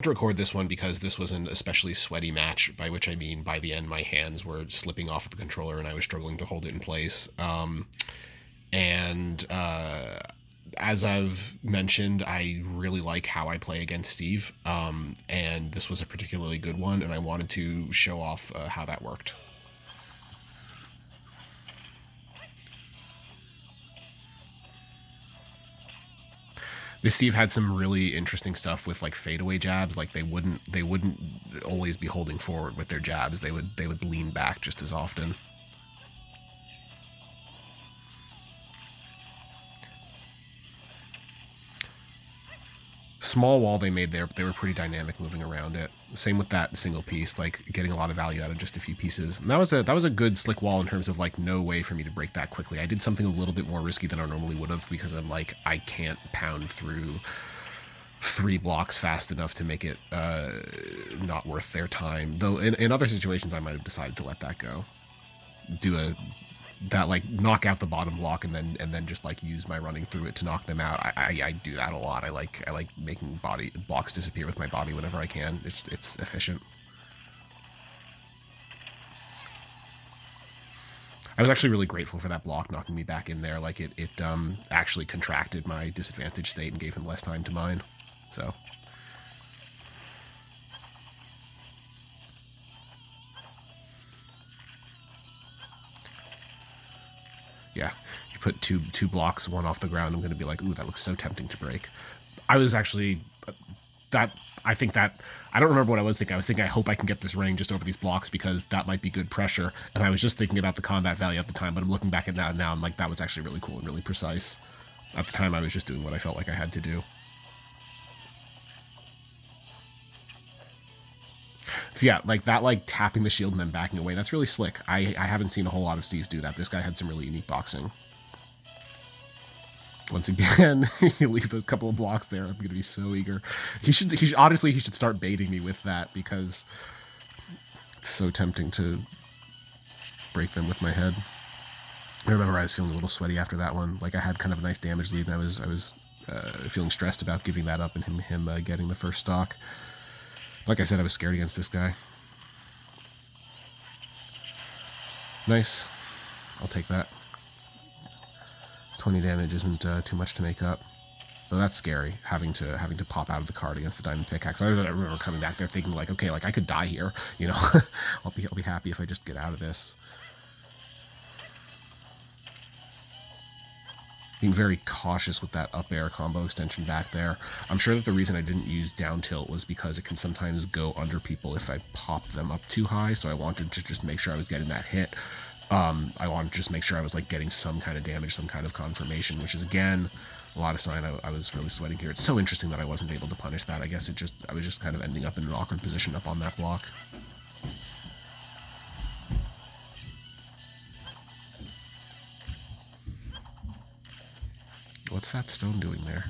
To record this one because this was an especially sweaty match, by which I mean by the end my hands were slipping off of the controller and I was struggling to hold it in place. And As I've mentioned, I really like how I play against Steve, and this was a particularly good one, and I wanted to show off how that worked. This Steve had some really interesting stuff with like fadeaway jabs. Like they wouldn't always be holding forward with their jabs. They would lean back just as often. Small wall they made there, but they were pretty dynamic moving around it. Same with that single piece, like getting a lot of value out of just a few pieces. And that was a good slick wall in terms of like no way for me to break that quickly. I did something a little bit more risky than I normally would have because I'm like I can't pound through 3 blocks fast enough to make it not worth their time. Though in other situations I might have decided to let that go. Do a that like knock out the bottom block and then just like use my running through it to knock them out. I do that a lot. I like making body blocks disappear with my body whenever I can. It's efficient. I was actually really grateful for that block knocking me back in there. Like it actually contracted my disadvantage state and gave him less time to mine. So yeah, you put two blocks, one off the ground. I'm going to be like, ooh, that looks so tempting to break. I was actually that I think that I don't remember what I was thinking. I was thinking I hope I can get this ring just over these blocks because that might be good pressure. And I was just thinking about the combat value at the time, but I'm looking back at that now. I'm like, that was actually really cool and really precise. At the time, I was just doing what I felt like I had to do. So yeah, like that, like tapping the shield and then backing away. That's really slick. I haven't seen a whole lot of Steve's do that. This guy had some really unique boxing. Once again, you leave a couple of blocks there. I'm gonna be so eager. He should honestly he should start baiting me with that because it's so tempting to break them with my head. I remember I was feeling a little sweaty after that one. Like I had kind of a nice damage lead, and I was feeling stressed about giving that up and him getting the first stock. Like I said, I was scared against this guy. Nice. I'll take that. 20 damage isn't too much to make up. But that's scary, having to pop out of the card against the diamond pickaxe. I remember coming back there thinking like, okay, like I could die here, you know. I'll be happy if I just get out of this. Being very cautious with that up air combo extension back there. I'm sure that the reason I didn't use down tilt was because it can sometimes go under people if I pop them up too high. So I wanted to just make sure I was getting that hit. I wanted to just make sure I was like getting some kind of damage, some kind of confirmation, which is again a lot of sign I was really sweating here. It's so interesting that I wasn't able to punish that. I guess I was just kind of ending up in an awkward position up on that block. What's that stone doing there?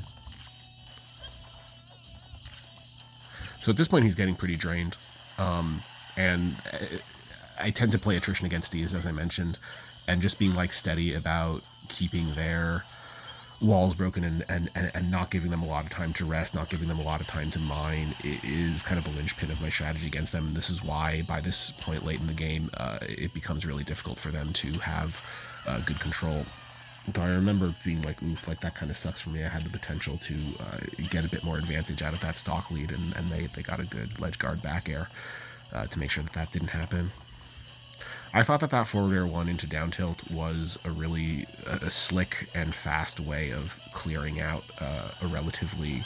So at this point, he's getting pretty drained. And I tend to play attrition against these, as I mentioned, and just being like steady about keeping their walls broken and not giving them a lot of time to rest, not giving them a lot of time to mine is kind of a linchpin of my strategy against them. And this is why, by this point late in the game, it becomes really difficult for them to have good control. Though I remember being like, oof, like that kind of sucks for me. I had the potential to get a bit more advantage out of that stock lead, and they got a good ledge guard back air to make sure that that didn't happen. I thought that forward air one into down tilt was a really a slick and fast way of clearing out a relatively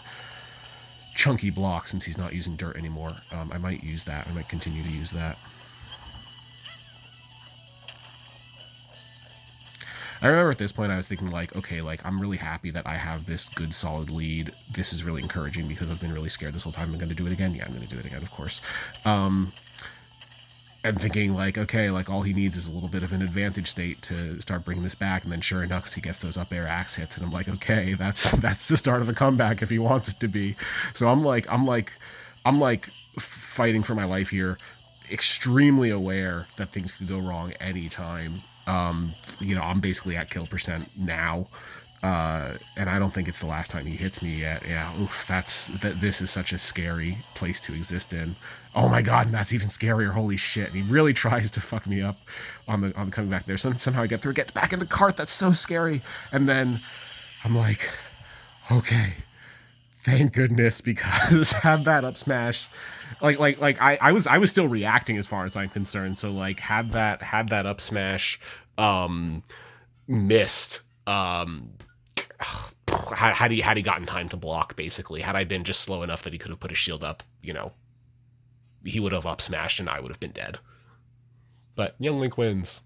chunky block since he's not using dirt anymore. I might use that. I might continue to use that. I remember at this point I was thinking like, okay, like I'm really happy that I have this good solid lead. This is really encouraging because I've been really scared this whole time. I'm going to do it again. Yeah, I'm going to do it again, of course. I'm thinking like, okay, like all he needs is a little bit of an advantage state to start bringing this back, and then sure enough, he gets those up air axe hits, and I'm like, okay, that's the start of the comeback if he wants it to be. So I'm like fighting for my life here, extremely aware that things could go wrong anytime. I'm basically at kill percent now. And I don't think it's the last time he hits me yet. Yeah, oof, this is such a scary place to exist in. Oh my god, and that's even scarier. Holy shit! And he really tries to fuck me up on the coming back there. Somehow I get through, get back in the cart. That's so scary. And then I'm like, okay, thank goodness, because had that up smash, I was still reacting as far as I'm concerned. So like had that up smash missed, had he gotten time to block, basically, had I been just slow enough that he could have put his shield up, he would have up smashed and I would have been dead. But Young Link wins.